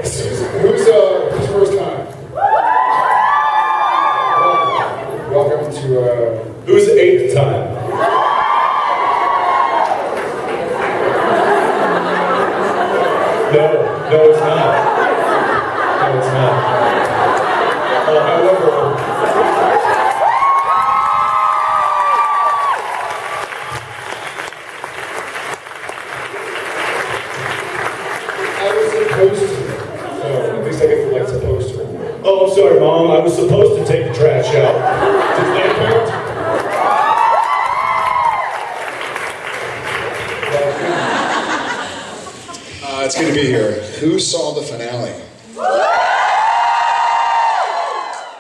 Who's first time? Welcome to Who's eighth time? No, it's not. No, it's not. However, I was supposed to. At least I get the like supposed to. oh, I'm sorry, Mom. I was supposed to take the trash out. Did that count? It's good to be here. Who saw the finale?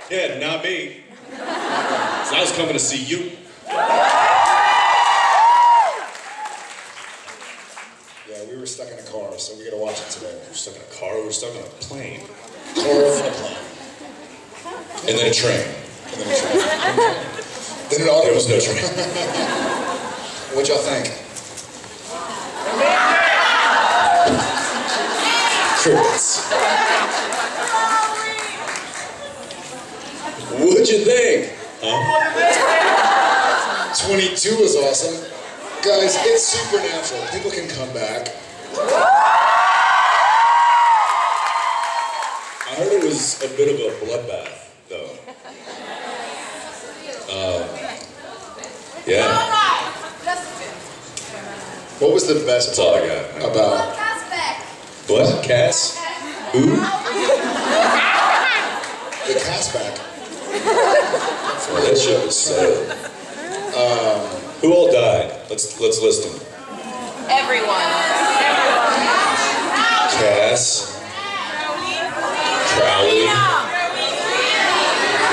Yeah, not me. 'Cause I was coming to see you. Yeah, we were stuck in a car, so we gotta watch it today. We're stuck in a car, we're stuck on a plane. Car and a plane. And then a train. And then a train. Then an There auto. was no train. What'd y'all think? Crickets. What'd you think? Huh? 22 was awesome. Guys, it's supernatural. People can come back. I heard it was a bit of a bloodbath, though. Yeah. What was the best That's all I part got. about? What? Cass? Who? The cast back. Oh, that shit was sad. Who all died? Let's list them. Everyone. Cass. Crowley.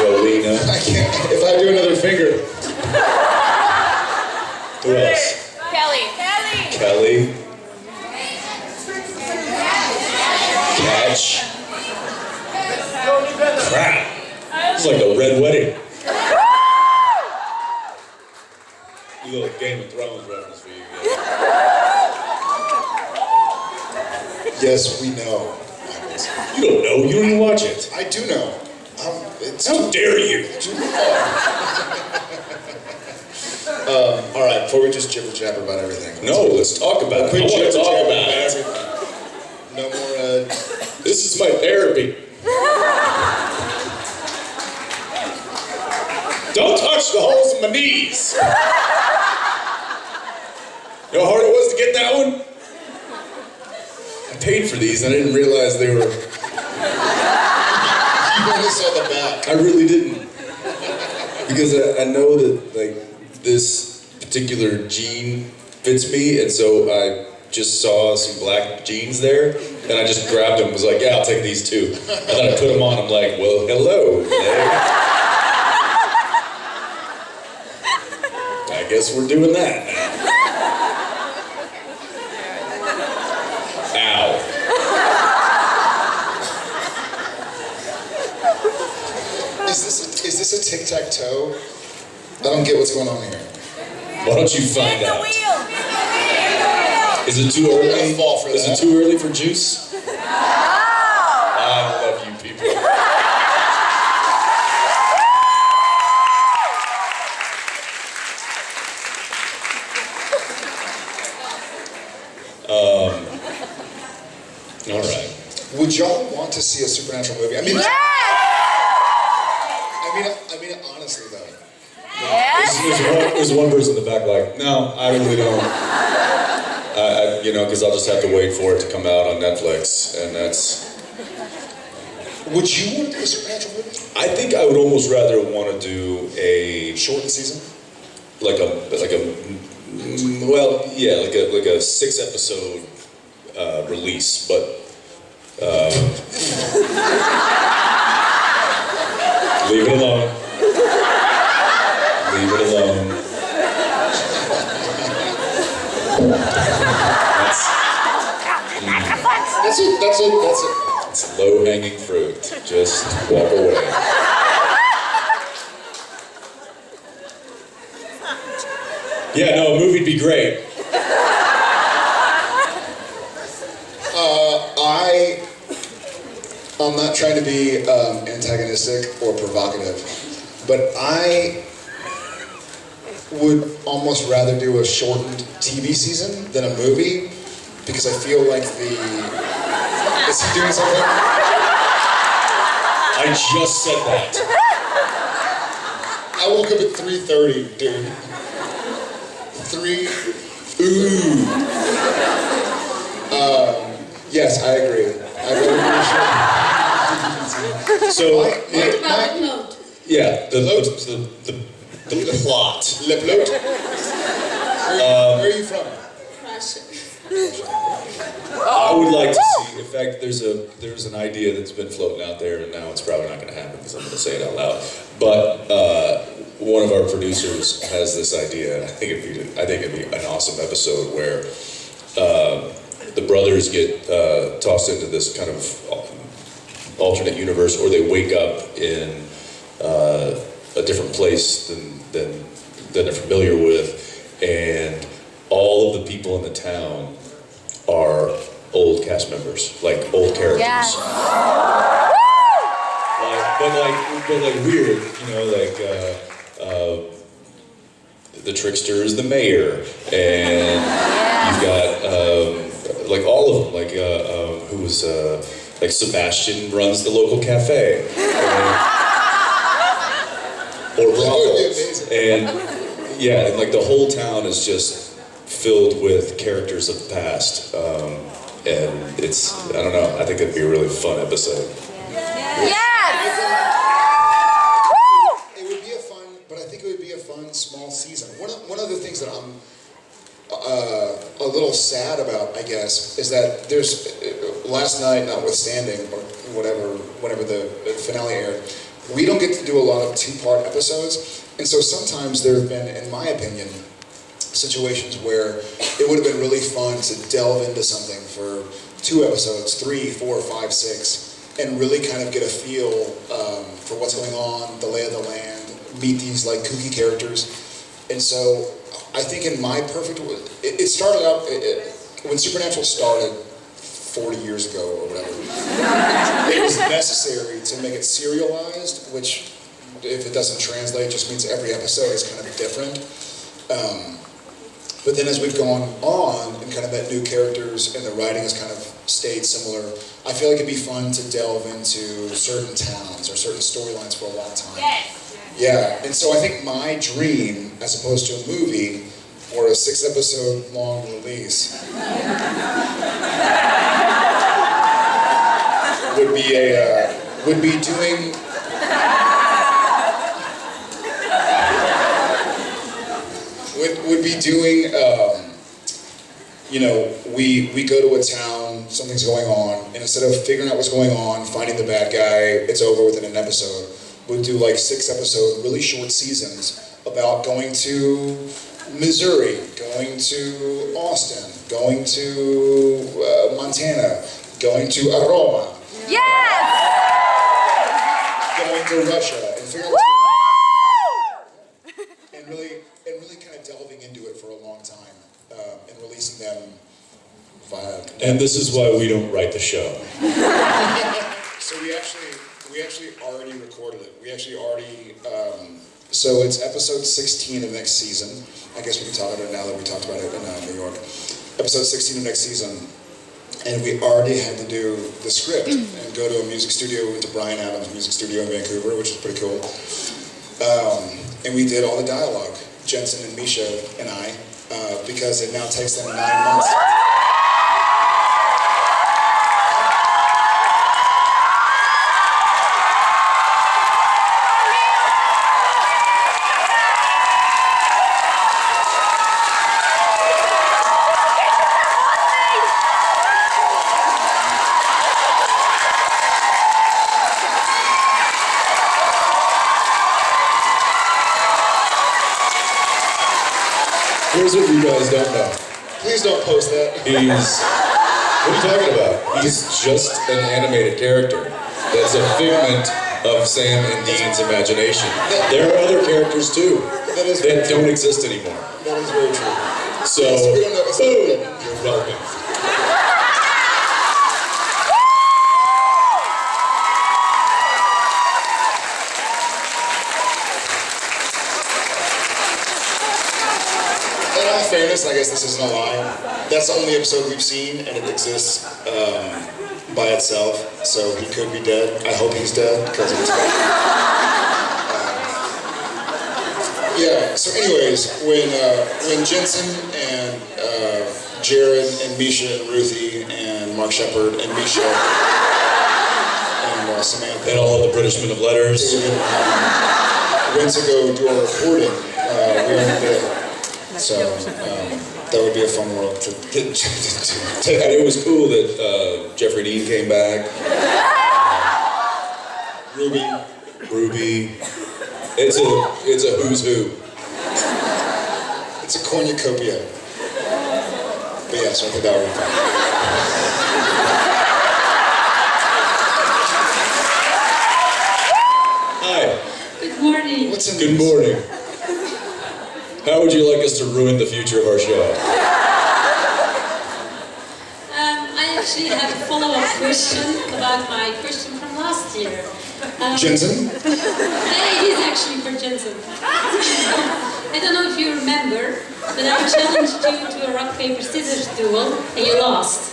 Rowena. I can't. If I do another finger. Who else? Kelly. Kelly. Catch. Crap. It's like a red wedding. A little Game of Thrones reference for you guys. Yes, we know. You don't know. You don't even watch it. I do know. How dare you? All right, before we just jibber jabber about everything. No, let's talk about it. I want to talk about it. No more. This is my therapy. Don't touch the holes in my knees. You know how hard it was to get that one? I paid for these and I didn't realize they were... You only saw the back. I really didn't. Because I know that like this particular jean fits me, and so I just saw some black jeans there, and I just grabbed them and was like, yeah, I'll take these too. And then I put them on, I'm like, well, hello, man. I guess we're doing that now. Ow. Is this a tic-tac-toe? I don't get what's going on here. Why don't you find out? Is it too I'm early? gonna fall for Is that. it too early for juice? I love you people. All right. Would y'all want to see a supernatural movie? I mean, I mean, honestly though. There's one person in the back like, no, I really don't. Because I'll just have to wait for it to come out on Netflix, and that's... Would you want to do a supernatural movie? I think I would almost rather want to do a... Shortened season? like a 6-episode release, but leave it alone. Leave it alone. That's it. It's low-hanging fruit. Just walk away. Yeah, no, a movie'd be great. I'm not trying to be antagonistic or provocative, but I would almost rather do a shortened TV season than a movie because I feel like the... Is he doing something? I just said that. I woke up at 3:30, dude. Ooh. Yes, I agree. I really appreciate So, it. What about the note? yeah, the plot. Le Plot? Where are you from? Russia. I would like to see. In fact, there's an idea that's been floating out there, and now it's probably not going to happen because I'm going to say it out loud. But one of our producers has this idea, and I think it'd be an awesome episode where the brothers get tossed into this kind of alternate universe, or they wake up in a different place than they're familiar with, and all of the people in the town are old cast members, like old characters. Yes. But weird, the trickster is the mayor, and you've got like all of them, who was like Sebastian runs the local cafe, or brothel, and yeah, and like the whole town is just filled with characters of the past, and it's, I don't know, I think it'd be a really fun episode. It would be a fun, but I think it would be a fun small season. One of the things that I'm a little sad about, I guess, is that there's, last night notwithstanding, or whenever the finale aired, we don't get to do a lot of two-part episodes, and so sometimes there have been, in my opinion, situations where it would have been really fun to delve into something for 2 episodes, 3, 4, 5, 6, and really kind of get a feel for what's going on, the lay of the land, meet these like kooky characters. And so I think in my perfect, it started out, when Supernatural started 40 years ago or whatever, it was necessary to make it serialized, which if it doesn't translate just means every episode is kind of different. But then as we've gone on and kind of met new characters and the writing has kind of stayed similar, I feel like it'd be fun to delve into certain towns or certain storylines for a long time. Yes. Yeah, and so I think my dream, as opposed to a movie or a 6-episode long release, would be doing. Would be doing, we go to a town, something's going on, and instead of figuring out what's going on, finding the bad guy, it's over within an episode, we'd do like 6-episode, really short seasons about going to Missouri, going to Austin, going to Montana, going to Aroma, Yes. going to Russia, and figuring out what's going on, and really kind of delving into it for a long time, and releasing them via. And this is why we don't write the show. So we actually already recorded it. We actually already. So it's episode 16 of next season. I guess we can talk about it now that we talked about it in New York. Episode 16 of next season, and we already had to do the script and go to a music studio. We went to Brian Adams' music studio in Vancouver, which is pretty cool. And we did all the dialogue, Jensen and Misha and I, because it now takes them 9 months. Here's what you guys don't know. Please don't post that. What are you talking about? He's just an animated character. That's a figment of Sam and Dean's imagination. There are other characters too that don't exist anymore. That is very true. So, We don't know. boom, you're welcome. all fairness, I guess this isn't a lie. That's the only episode we've seen, and it exists by itself. So he could be dead. I hope he's dead because it's bad. Yeah. So, anyways, when Jensen and Jared and Misha and Ruthie and Mark Shepard and Misha and Samantha And all of the British men of letters. went to go do our recording, we weren't there. So that would be a fun world to get to take. And it was cool that Jeffrey Dean came back. Ruby. It's a who's who. It's a cornucopia. But yeah, so I think that would be fun. Hi. Good morning. What's in Good these? morning. How would you like us to ruin the future of our show? I actually have a follow-up question about my question from last year. Jensen? It is actually for Jensen. I don't know if you remember, but I challenged you to a rock, paper, scissors duel, and you lost.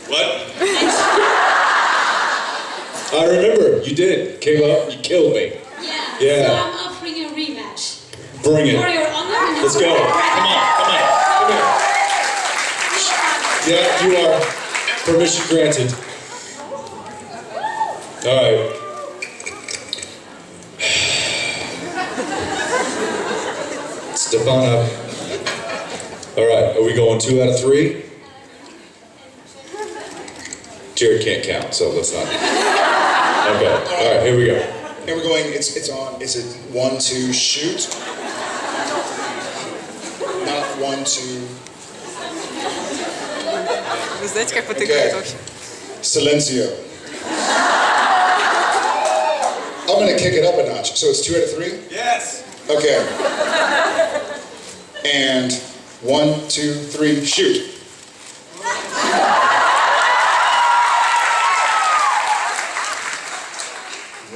What? I remember. You did. Came up, you killed me. Yeah. So I'm offering a rematch. Bring it. For your honor. Let's go. Come on. Yeah, you are. Permission granted. All right. Stefana. All right, are we going 2 out of 3? Jared can't count, so let's not. Okay, all right, here we go. And we're going, it's on, is it 1, 2, shoot? Not 1, 2. Вы знаете, как Okay. Silencio. I'm gonna kick it up a notch. So it's 2 out of 3? Yes. Okay. And 1, 2, 3, shoot.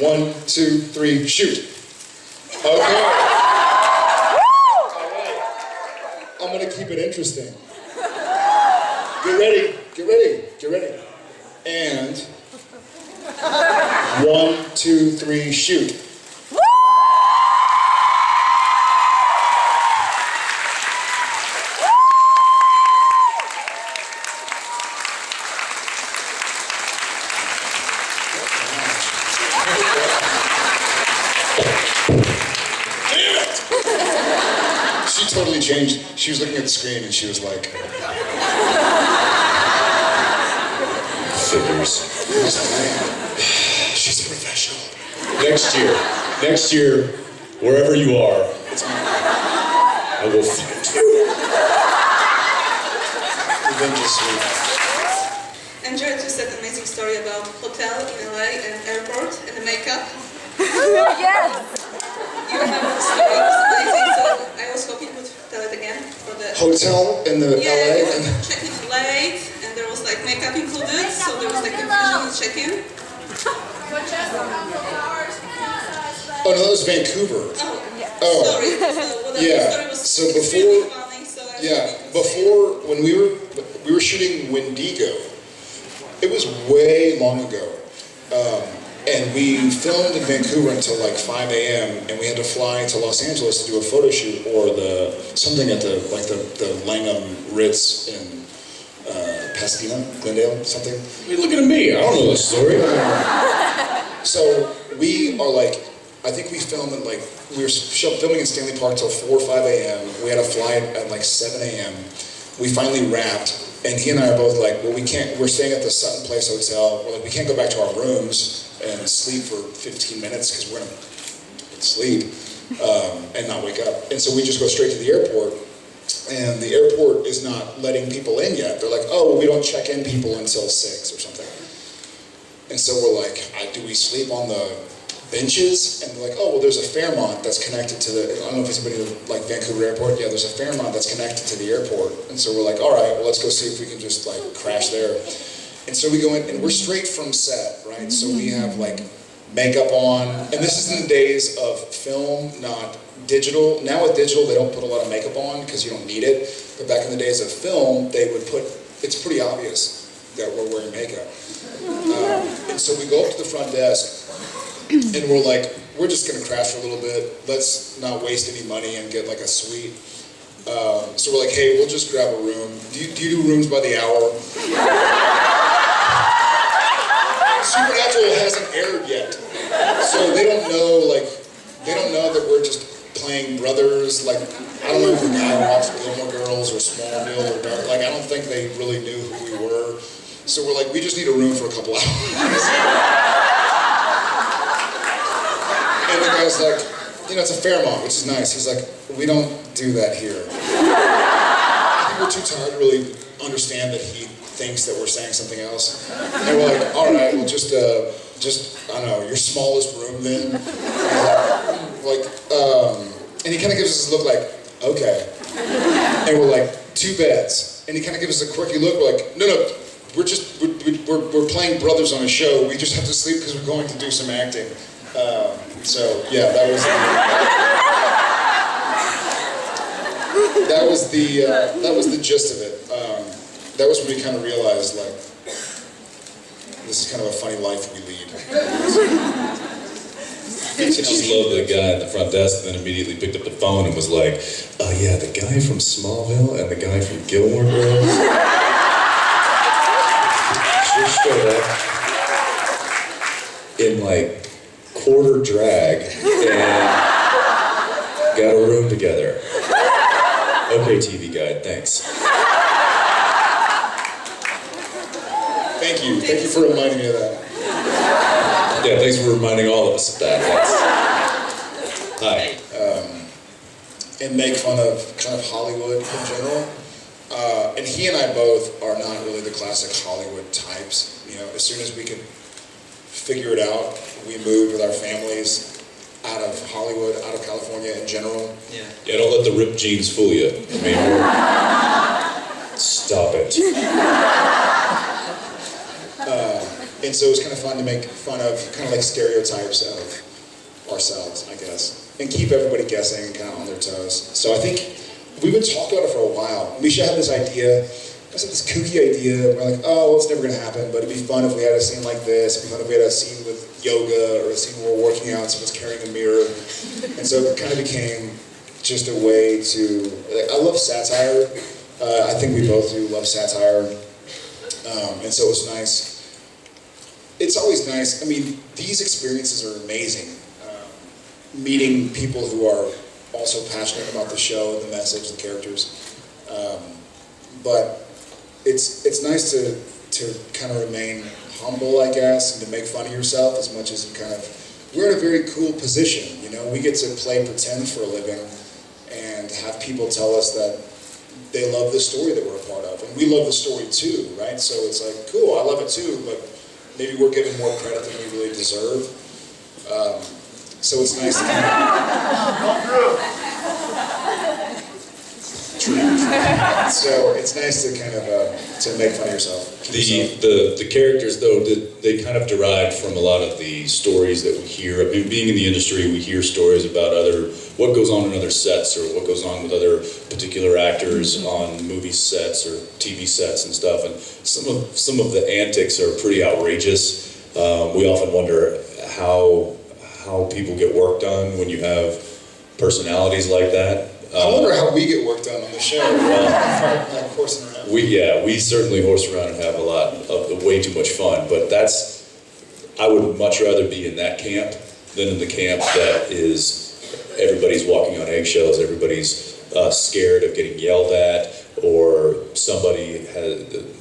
One, 2, 3, shoot. Okay. All right. I'm gonna keep it interesting. Get ready. And 1, 2, 3, shoot. She totally changed. She was looking at the screen and she was like, Figures. she's a professional. Next year, wherever you are, I will find you. Revenge is sweet. Enjoyed you said an amazing story about hotel in LA and airport and the makeup. Yes. You have a story, it was amazing, so I was hoping you would tell it again for the Hotel in the yeah, LA. you were checking late and there was like makeup included, so there was like confusion in check-in. Oh no, that was Vancouver. Oh, sorry. So, well, the Yeah. story was So extremely before- funny, so I was Yeah, hoping to before when we were shooting Wendigo, it was way long ago, and we filmed in Vancouver until like 5 a.m. and we had to fly to Los Angeles to do a photo shoot or something at the Langham Ritz in Pasadena, Glendale, something. You're looking at me. I don't know this story. So we are like, I think we filmed at like, we were filming in Stanley Park till 4 or 5 a.m. We had a flight at like 7 a.m. We finally wrapped, and he and I are both like, well, we're staying at the Sutton Place Hotel. We're like, we can't go back to our rooms and sleep for 15 minutes because we're gonna sleep and not wake up. And so we just go straight to the airport, and the airport is not letting people in yet. They're like, oh, well, we don't check in people until 6 or something. And so we're like, do we sleep on the benches? And they're like, oh, well, there's a Fairmont that's connected to the, I don't know if anybody like Vancouver Airport. Yeah, there's a Fairmont that's connected to the airport. And so we're like, all right, well, let's go see if we can just like crash there. And so we go in, and we're straight from set, right? So we have like makeup on, and this is in the days of film, not digital. Now with digital, they don't put a lot of makeup on because you don't need it. But back in the days of film, they would put, it's pretty obvious that we're wearing makeup. And so we go up to the front desk, and we're like, we're just gonna crash for a little bit. Let's not waste any money and get like a suite. So we're like, hey, we'll just grab a room. Do you do rooms by the hour? Supernatural hasn't aired yet, so they don't know that we're just playing brothers. Like, I don't know if the guy watched Gilmore Girls or Smallville or Dark. Like, I don't think they really knew who we were. So we're like, we just need a room for a couple hours. And the guy's like, it's a Fairmont, which is nice. He's like, we don't do that here. I think we're too tired to really understand that he thinks that we're saying something else. And we're like, all right, well, just I don't know, your smallest room then. And he kind of gives us a look like, okay. And we're like, 2 beds. And he kind of gives us a quirky look. We're like, no, we're playing brothers on a show. We just have to sleep because we're going to do some acting. So yeah, that was the gist of it. That was when we kind of realized, like, this is kind of a funny life we lead. I just love the guy at the front desk, and then immediately picked up the phone and was like, "Oh yeah, the guy from Smallville and the guy from Gilmore Girls just showed up in like quarter drag and got a room together." Okay, TV Guide, thanks. Thank you for reminding me of that. Yeah, thanks for reminding all of us of that. Hi. And make fun of kind of Hollywood in general. And he and I both are not really the classic Hollywood types. As soon as we could figure it out, we moved with our families out of Hollywood, out of California in general. Yeah, don't let the ripped jeans fool you. I mean, stop it. And so it was kind of fun to make fun of kind of like stereotypes of ourselves, I guess, and keep everybody guessing and kind of on their toes. So I think we've been talking about it for a while. Misha had this idea, this kooky idea. We're like, oh, well, it's never going to happen, but it'd be fun if we had a scene like this. It'd be fun if we had a scene with yoga or a scene where we're working out, someone's carrying a mirror. And so it kind of became just a way to, I love satire. I think we both do love satire. And so it was nice. It's always nice. I mean, these experiences are amazing. Meeting people who are also passionate about the show, the message, the characters. But it's nice to kind of remain humble, I guess, and to make fun of yourself as much as you kind of. We're in a very cool position, We get to play pretend for a living and have people tell us that they love the story that we're a part of, and we love the story too, right? So it's like, cool, I love it too, but maybe we're given more credit than we really deserve. So it's nice to kind of... So it's nice to kind of to make fun of yourself. The characters, though, they kind of derived from a lot of the stories that we hear. I mean, being in the industry, we hear stories about what goes on in other sets, or what goes on with other particular actors on movie sets or TV sets and stuff. And some of the antics are pretty outrageous. We often wonder how people get work done when you have personalities like that. I wonder how we get work done on the show. Like horsing around. We certainly horse around and have a lot of way too much fun. But I would much rather be in that camp than in the camp that is everybody's walking on eggshells, everybody's scared of getting yelled at, or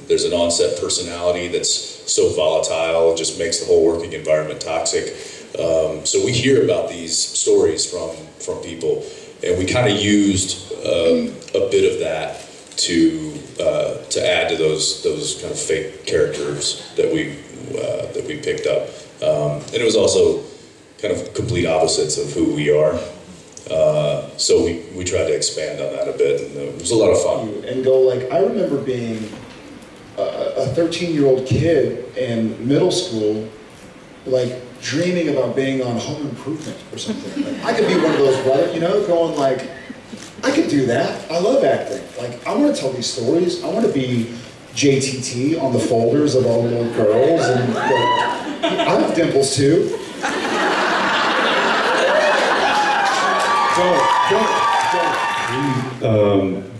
there's an on-set personality that's so volatile, it just makes the whole working environment toxic. So we hear about these stories from people. And we kind of used a bit of that to add to those kind of fake characters that we picked up, and it was also kind of complete opposites of who we are. So we tried to expand on that a bit, and it was a lot of fun. And go like, I remember being a 13-year-old kid in middle school, like dreaming about being on Home Improvement or something. Like, I could be one of those brothers, you know, going like, I could do that. I love acting. Like, I want to tell these stories. I want to be JTT on the folders of all the little girls, and I have dimples too. Don't.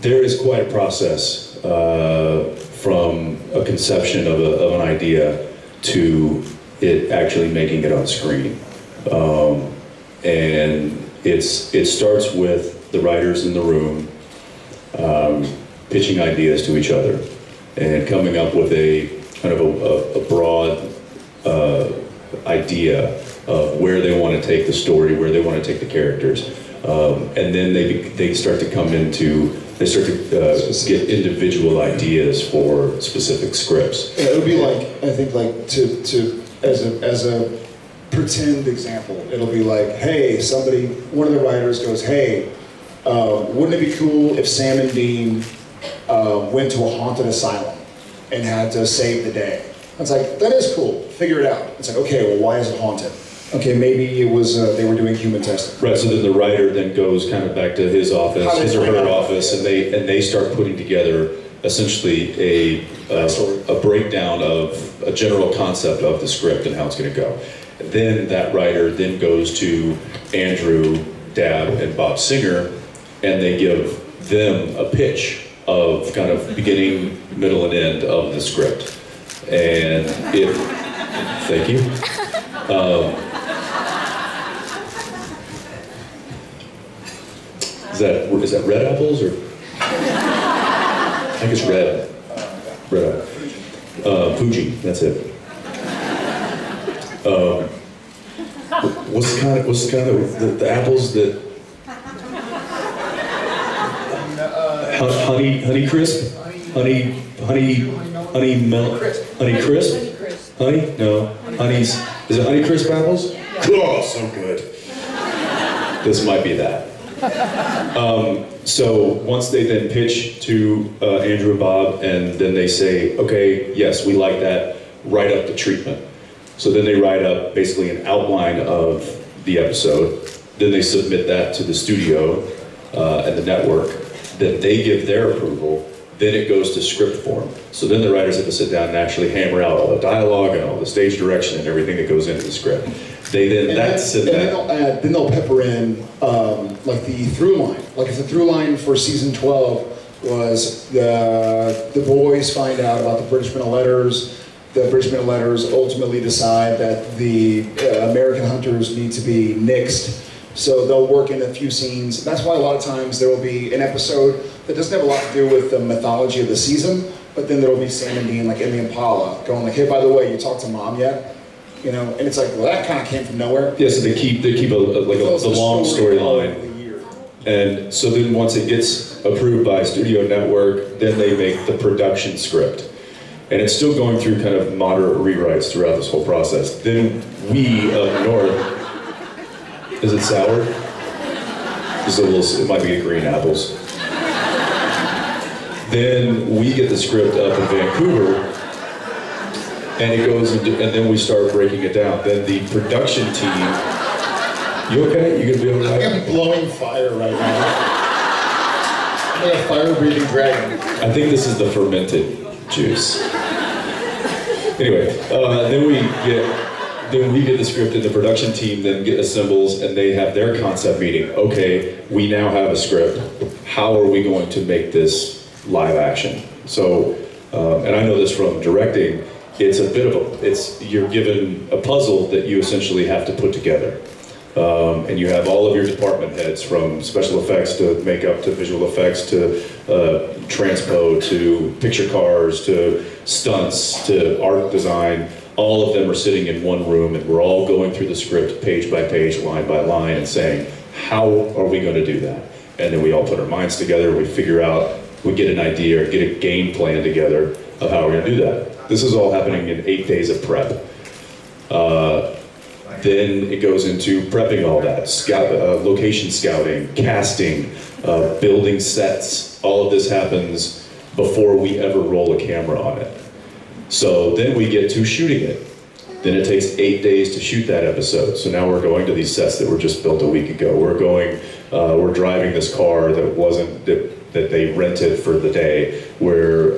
There is quite a process from a conception of an idea to it actually making it on screen. And it starts with the writers in the room pitching ideas to each other and coming up with a kind of a broad idea of where they want to take the story, where they want to take the characters. And then they start to get individual ideas for specific scripts. Yeah, it would be like, I think, like as a pretend example, it'll be like, hey, one of the writers goes, hey, wouldn't it be cool if Sam and Dean went to a haunted asylum and had to save the day? It's like, that is cool, figure it out. It's like, okay, well, why is it haunted? Okay, maybe it was, they were doing human testing. Right, so then the writer then goes kind of back to his office, his or her office, and they start putting together essentially a breakdown of a general concept of the script and how it's going to go. Then that writer then goes to Andrew, Dab, and Bob Singer, and they give them a pitch of kind of beginning, middle, and end of the script. And thank you. Is that red apples or? I think it's red. Red apple. Fuji, that's it. What's kind of the apples that? Honey crisp? Honey crisp? Honey? No. Honey's. Is it Honey Crisp apples? Oh, so good. This might be that. So once they then pitch to Andrew and Bob, and then they say, okay, yes, we like that, write up the treatment. So then they write up basically an outline of the episode, then they submit that to the studio and the network, then they give their approval, then it goes to script form. So then the writers have to sit down and actually hammer out all the dialogue and all the stage direction and everything that goes into the script. Then they'll pepper in like the through line. Like if the through line for season 12 was the boys find out about the British Men of Letters. The British Men of Letters ultimately decide that the American hunters need to be nixed. So they'll work in a few scenes. That's why a lot of times there will be an episode that doesn't have a lot to do with the mythology of the season, but then there will be Sam and Dean like in the Impala going like, hey, by the way, you talked to Mom yet? You know, and it's like, well, that kind of came from nowhere. Yeah, so they keep the long storyline. And so then once it gets approved by Studio Network, then they make the production script. And it's still going through kind of moderate rewrites throughout this whole process. Then we up north, is it sour? It might be green apples. Then we get the script up in Vancouver, and it goes into, and then we start breaking it down. Then the production team, you okay? You gonna be able to? I'm blowing fire right now. I'm like a fire-breathing dragon. I think this is the fermented juice. Anyway, then we get the script, and the production team then assembles, and they have their concept meeting. Okay, we now have a script. How are we going to make this live action? So, and I know this from directing. It's a bit of you're given a puzzle that you essentially have to put together. And you have all of your department heads, from special effects to makeup to visual effects to transpo to picture cars to stunts to art design. All of them are sitting in one room, and we're all going through the script page by page, line by line, and saying, how are we going to do that? And then we all put our minds together, we figure out, we get an idea or get a game plan together of how we're going to do that. This is all happening in 8 days of prep. Then it goes into prepping all that, location scouting, casting, building sets. All of this happens before we ever roll a camera on it. So then we get to shooting it. Then it takes 8 days to shoot that episode. So now we're going to these sets that were just built a week ago. We're driving this car that they rented for the day. We're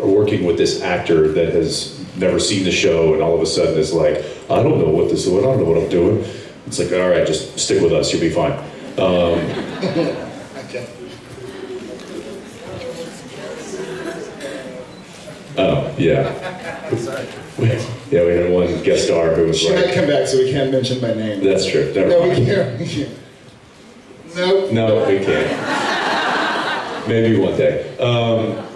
working with this actor that has never seen the show and all of a sudden is like, I don't know what this is, I don't know what I'm doing. It's like, all right, just stick with us, you'll be fine. Okay. Oh, yeah. Yeah, we had one guest star who was She might like, come back, so we can't mention my name. that's true, never No, mind. we can't. We can't. Nope. No, we can't. Maybe one day.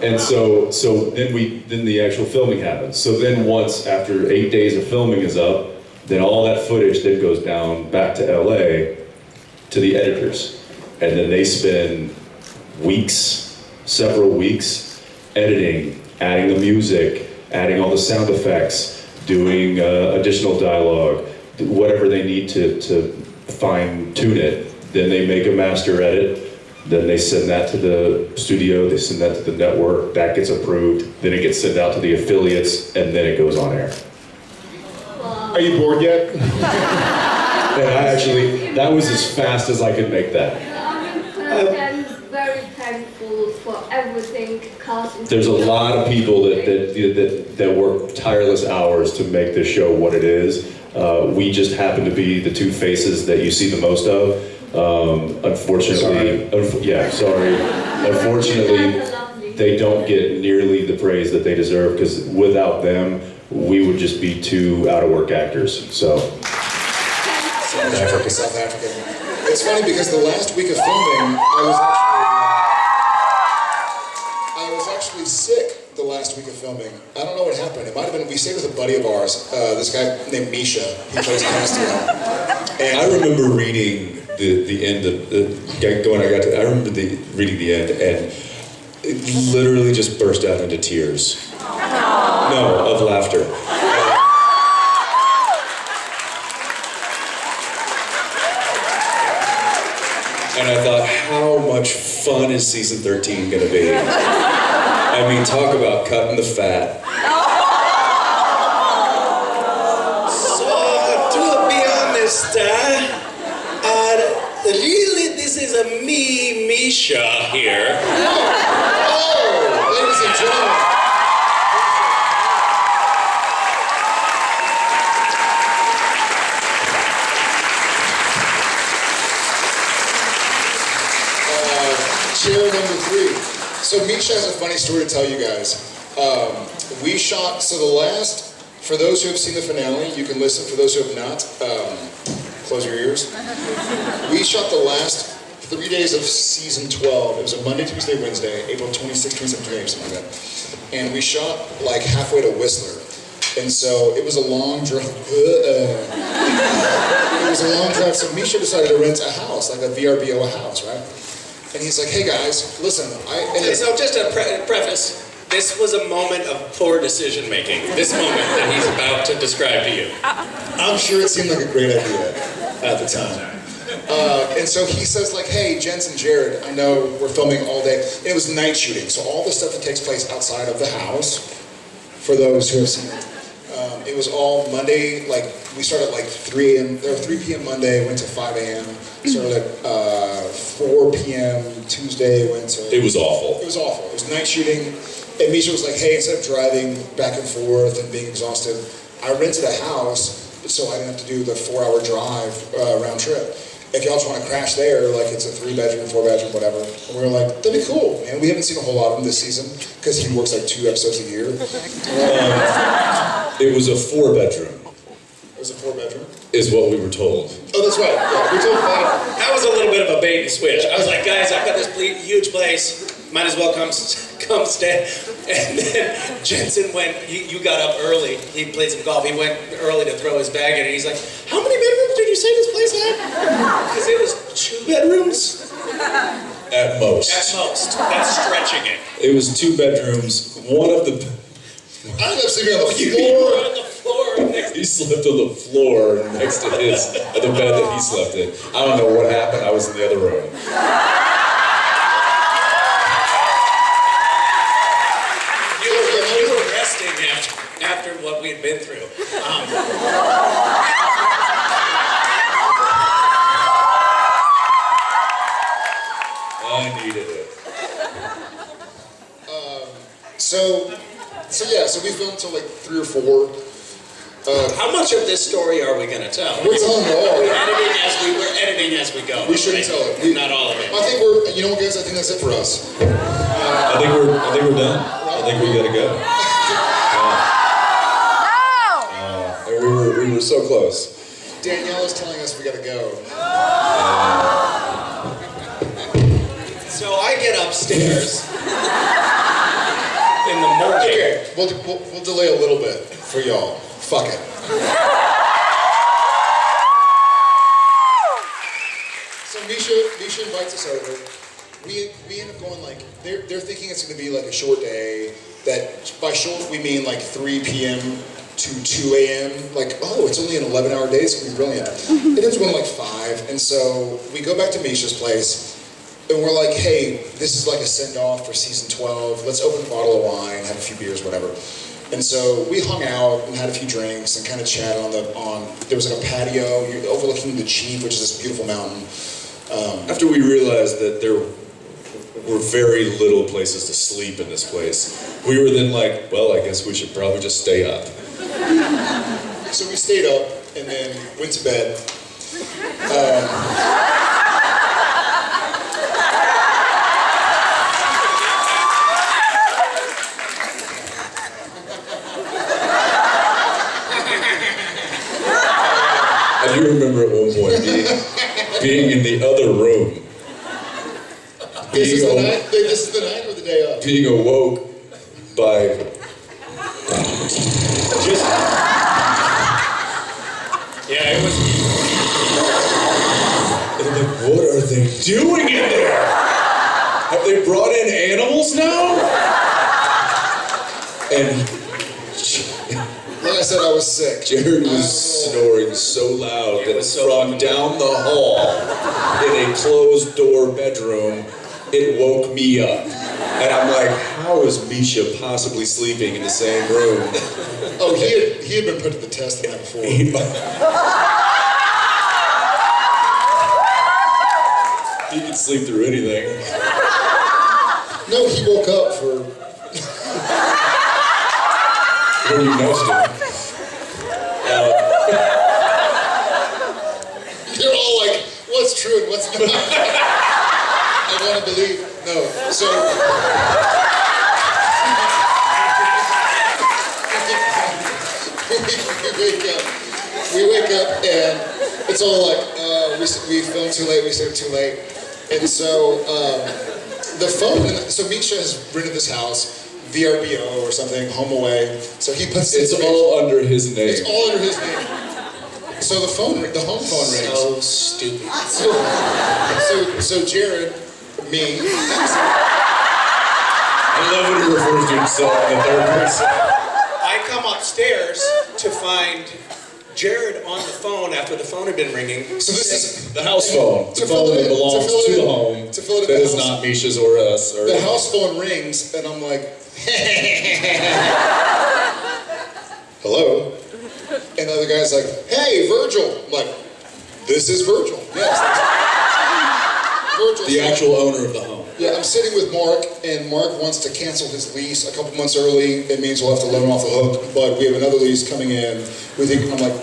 And so then the actual filming happens. So then once, after 8 days of filming is up, then all that footage then goes down back to LA to the editors. And then they spend weeks, several weeks, editing, adding the music, adding all the sound effects, doing additional dialogue, whatever they need to fine tune it. Then they make a master edit, then they send that to the studio, they send that to the network, that gets approved, then it gets sent out to the affiliates, and then it goes on air. Are you bored yet? And that was as fast as I could make that. I'm very thankful for everything because There's a lot of people that work tireless hours to make this show what it is. We just happen to be the two faces that you see the most of. Unfortunately, Unfortunately, they don't get nearly the praise that they deserve because without them, we would just be two out-of-work actors. So, South Africa. It's funny because the last week of filming, I was actually sick the last week of filming. I don't know what happened. It might have been, we stayed with a buddy of ours, this guy named Misha. He plays Castiel. And I remember reading the end of I remember reading the end and it literally just burst out into tears. No, of laughter. And I thought, how much fun is season 13 gonna be? I mean, talk about cutting the fat. So, to be honest, really, this is a Misha here. Oh, ladies and gentlemen. Chair number 3. So Misha has a funny story to tell you guys. We shot, for those who have seen the finale, you can listen. For those who have not, close your ears. We shot the last 3 days of season 12. It was a Monday, Tuesday, Wednesday, April 26th, 27th, 28th, something like that. And we shot like halfway to Whistler. And so it was a long drive. It was a long drive. So Misha decided to rent a house, like a VRBO house, right? And he's like, hey guys, listen, So just a preface, this was a moment of poor decision making. This moment that he's about to describe to you. I'm sure it seemed like a great idea at the time. And so he says like, hey, Jensen, Jared, I know we're filming all day. And it was night shooting, so all the stuff that takes place outside of the house, for those who have seen it, it was all Monday, like we started at like 3 a.m. or 3 p.m. Monday, went to 5 a.m. Started at 4 p.m. Tuesday, went to... It was awful. It was awful. It was night shooting. And Misha was like, hey, instead of driving back and forth and being exhausted, I rented a house so I didn't have to do the 4-hour drive round trip. If y'all just want to crash there, like it's a 3-bedroom, 4-bedroom, whatever. And we were like, that'd be cool, man. We haven't seen a whole lot of him this season because he works like 2 episodes a year. It was a 4-bedroom. It was a 4-bedroom? Is what we were told. Oh, that's right. Yeah, we told that. That was a little bit of a bait and switch. I was like, guys, I've got this huge place. Might as well come stay. And then Jensen you got up early. He played some golf. He went early to throw his bag in, and he's like, how many bedrooms did you say this place had? Because it was 2 bedrooms? At most. At most. That's stretching it. It was 2 bedrooms. One of the... I ended up sleeping on the You floor. were on the floor next He slept on the floor next to the bed that he slept in. I don't know what happened. I was in the other room. You were resting after what we had been through. So we filmed till like 3 or 4. How much of this story are we going to tell? We're telling it all. We're editing as we go. We shouldn't tell it. Not all of it. I think you know what, guys? I think that's it for us. I think we're done. I think we gotta go. And we were so close. Danielle is telling us we gotta go. So I get upstairs in the morning. Okay, we'll delay a little bit for y'all. Fuck it. So Misha invites us over. We end up going like, they're thinking it's gonna be like a short day, that by short we mean like 3 p.m. to 2 a.m. Like, oh, it's only an 11-hour day, it's gonna be brilliant. It ends up going like 5, and so we go back to Misha's place, and we're like, hey, this is like a send-off for season 12, let's open a bottle of wine, have a few beers, whatever. And so we hung out and had a few drinks and kind of chatted there was like a patio overlooking the Chief, which is this beautiful mountain. After we realized that there were very little places to sleep in this place, we were then like, well, I guess we should probably just stay up. So we stayed up and then went to bed. I do remember at one point being in the other room. This is the night or the day of? Being awoke by just... Yeah, it was. And I'm like, what are they doing in there? Have they brought in animals now? And Like I said, I was sick. Jared was snoring so loud that from down the hall in a closed door bedroom, it woke me up. And I'm like, how is Misha possibly sleeping in the same room? Oh, he had been put to the test the night before. He can sleep through anything. No, he woke up for... When you nudged him. You're all like, what's true and what's not? I want to believe. No. So... we wake up and it's all like, we filmed too late, we stayed too late. And so, the phone, so Misha has rented this house, VRBO or something, home away. So he puts It's all under his name. It's all under his name. So the home phone rings. So stupid. So Jared, me, I love when he refers to himself in the third person. I come upstairs to find Jared on the phone after the phone had been ringing. So this is The house phone. The phone that belongs to the home. That is not Misha's or us. Or the house phone rings, and I'm like, hello? And the other guy's like, hey, Virgil. I'm like, this is Virgil. Yes. Virgil. the actual owner of the home. Yeah, I'm sitting with Mark, and Mark wants to cancel his lease a couple months early. It means we'll have to let him off the hook, but we have another lease coming in. I'm like,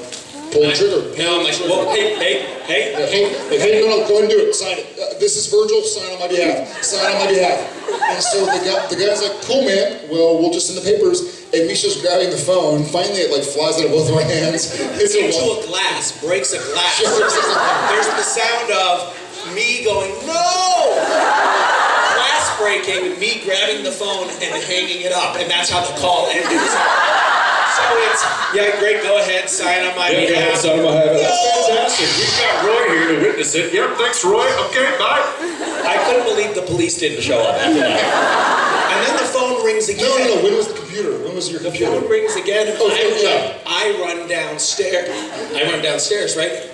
pull the trigger. No, I'm like, well, hey. No, go ahead and do it. Sign it. This is Virgil. Sign on my behalf. Sign on my behalf. And so the guy's like, cool, man. Well, we'll just send the papers. And Misha's grabbing the phone. Finally, it like flies out of both of our hands. Hits Into a glass, breaks a glass. There's the sound of me going, no! Glass breaking, me grabbing the phone and hanging it up. And that's how the call ended. So it's, yeah, great, go ahead, sign on my behalf. Sign on my behalf. That's fantastic. We've got Roy here to witness it. Yep, thanks, Roy. Okay, bye. I couldn't believe the police didn't show up after that. And then the phone rings again. No. When was the computer? When was your The computer? phone rings again. yeah. I run downstairs. Right?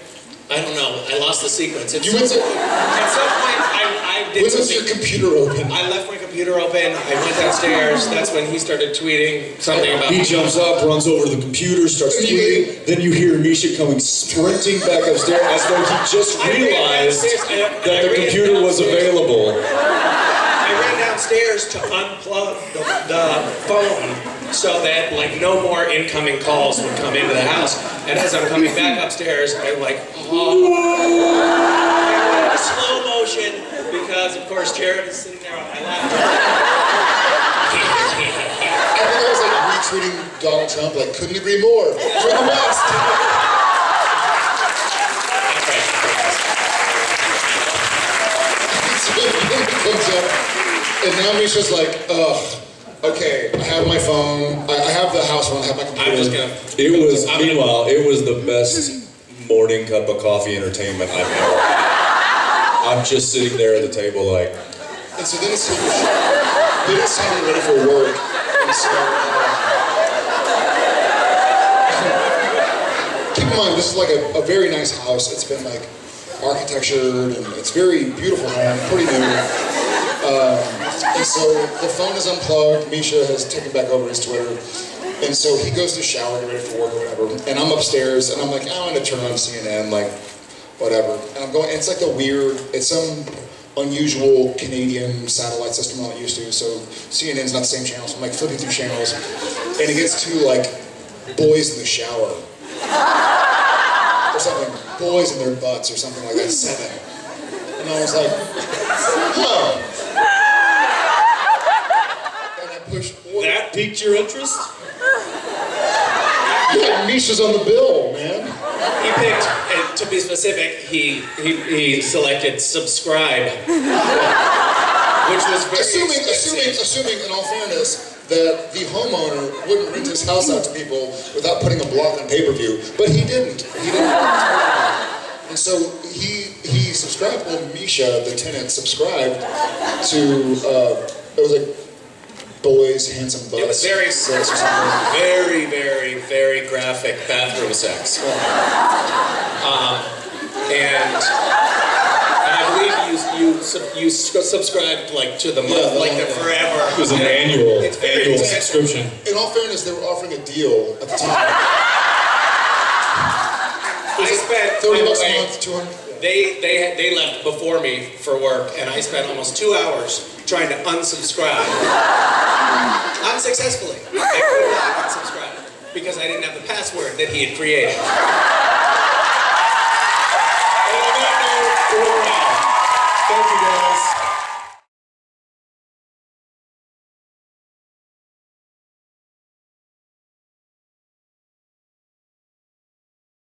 I don't know. I lost the sequence. At some point, I did When was something. your computer open? I left my computer open. I went downstairs. That's when he started tweeting something about. He jumps up, runs over to the computer, starts tweeting. Then you hear Misha coming sprinting back upstairs as though he just realized that the computer was available. I ran downstairs to unplug the phone so that like no more incoming calls would come into the house. And as I'm coming back upstairs, I'm like, oh, slow motion, because of course Jared is sitting there on my lap. I think I was like retweeting Donald Trump, like, couldn't agree more. For the best. So then it comes up, and now Misha's like, ugh, okay, I have my phone, I have the house phone, I have my computer. I'm just gonna. Meanwhile, it was the best morning cup of coffee entertainment I've ever had. I'm just sitting there at the table like. And so then it's time ready for work. And so, keep in mind, this is like a very nice house. It's been like architectured, and it's very beautiful home, pretty new. And so the phone is unplugged. Misha has taken back over his Twitter. And so he goes to shower, get ready for work or whatever. And I'm upstairs, and I'm like, I'm gonna turn on CNN, like, whatever. And I'm going, it's like it's some unusual Canadian satellite system I'm not used to, so CNN's not the same channel, so I'm like flipping through channels, and it gets to like boys in the shower, or something, boys in their butts, or something like that, 7. And I was like, huh. And I pushed order. That piqued your interest? Yeah, Misha's on the bill, man. He picked, and to be specific, he selected subscribe, which was very assuming, in all fairness, that the homeowner wouldn't rent his house out to people without putting a block on pay-per-view, but he didn't. And so he subscribed. Well, Misha, the tenant, subscribed to it was like boys, handsome butts. It was very, very, very, very graphic bathroom sex. And I believe you subscribed like to the month, like the forever. It was an annual intense. subscription. In all fairness, they were offering a deal at the time. I spent $30 a month, 200. They left before me for work, and I spent almost 2 hours trying to unsubscribe. Unsuccessfully. I could not unsubscribe because I didn't have the password that he had created.